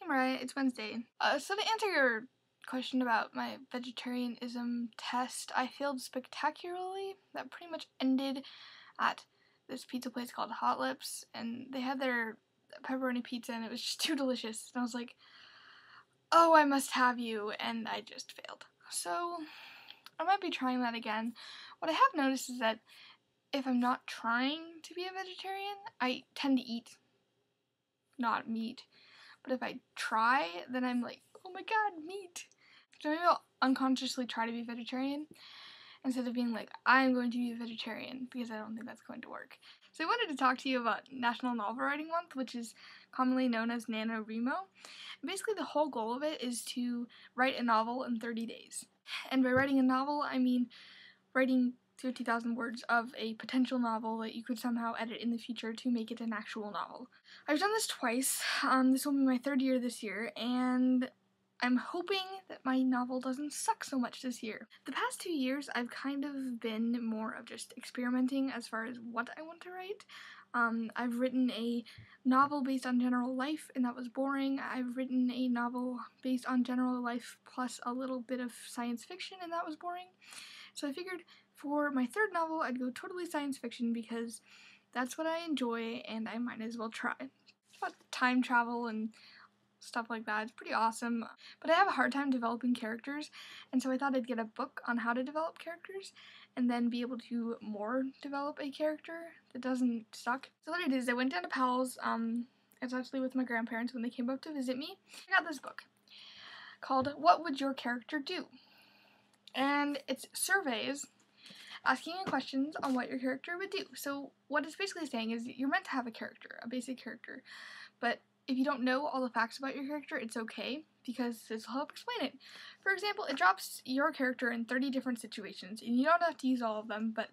Mariah, it's Wednesday. So to answer your question about my vegetarianism test, I failed spectacularly. That pretty much ended at this pizza place called Hot Lips, and they had their pepperoni pizza and it was just too delicious. And I was like, oh, I must have you, and I just failed. So I might be trying that again. What I have noticed is that if I'm not trying to be a vegetarian, I tend to eat not meat. But if I try, then I'm like, oh my god, meat. So maybe I'll unconsciously try to be vegetarian instead of being like, I'm going to be a vegetarian, because I don't think that's going to work. So I wanted to talk to you about National Novel Writing Month, which is commonly known as NaNoWriMo. And basically the whole goal of it is to write a novel in 30 days. And by writing a novel, I mean writing 50,000 words of a potential novel that you could somehow edit in the future to make it an actual novel. I've done this twice. This will be my third year this year, and I'm hoping that my novel doesn't suck so much this year. The past 2 years, I've kind of been more of just experimenting as far as what I want to write. I've written a novel based on general life, and that was boring. I've written a novel based on general life plus a little bit of science fiction, and that was boring. So I figured for my third novel, I'd go totally science fiction because that's what I enjoy, and I might as well try. It's about time travel and stuff like that. It's pretty awesome. But I have a hard time developing characters, and so I thought I'd get a book on how to develop characters and then be able to more develop a character that doesn't suck. So what I did is I went down to Powell's, it's actually with my grandparents when they came up to visit me. I got this book called What Would Your Character Do? And it's surveys asking you questions on what your character would do. So what it's basically saying is you're meant to have a character, a basic character, but if you don't know all the facts about your character, it's okay, because this will help explain it. For example, it drops your character in 30 different situations, and you don't have to use all of them, but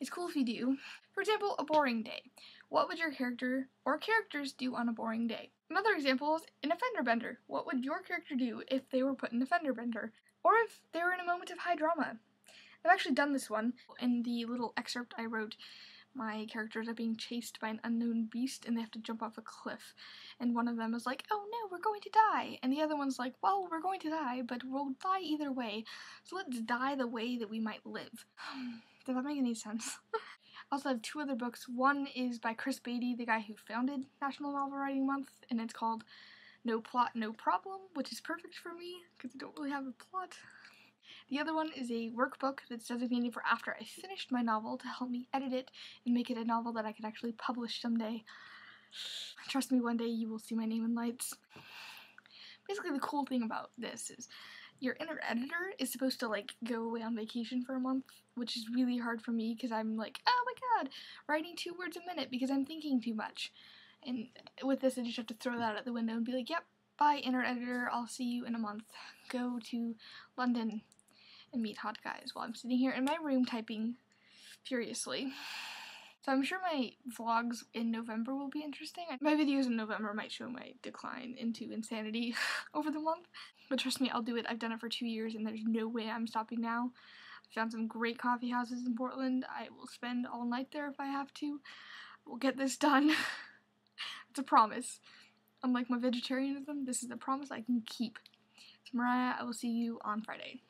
it's cool if you do. For example, a boring day. What would your character or characters do on a boring day? Another example is in a fender bender. What would your character do if they were put in a fender bender? Or if they were in a moment of high drama? I've actually done this one. In the little excerpt I wrote, my characters are being chased by an unknown beast and they have to jump off a cliff. And one of them is like, oh no, we're going to die. And the other one's like, well, we're going to die, but we'll die either way. So let's die the way that we might live. Does that make any sense? I also have 2 other books. One is by Chris Beatty, the guy who founded National Novel Writing Month, and it's called No Plot, No Problem, which is perfect for me because I don't really have a plot. The other one is a workbook that's designated for after I finished my novel to help me edit it and make it a novel that I could actually publish someday. Trust me, one day you will see my name in lights. Basically, the cool thing about this is your inner editor is supposed to like go away on vacation for a month, which is really hard for me because I'm like, oh my god, writing 2 words a minute because I'm thinking too much. And with this, I just have to throw that out the window and be like, yep, bye inner editor, I'll see you in a month. Go to London and meet hot guys while I'm sitting here in my room typing furiously. So I'm sure my vlogs in November will be interesting. My videos in November might show my decline into insanity over the month. But trust me, I'll do it. I've done it for 2 years and there's no way I'm stopping now. I found some great coffee houses in Portland. I will spend all night there if I have to. We'll get this done. It's a promise. Unlike my vegetarianism, this is a promise I can keep. So Mariah, I will see you on Friday.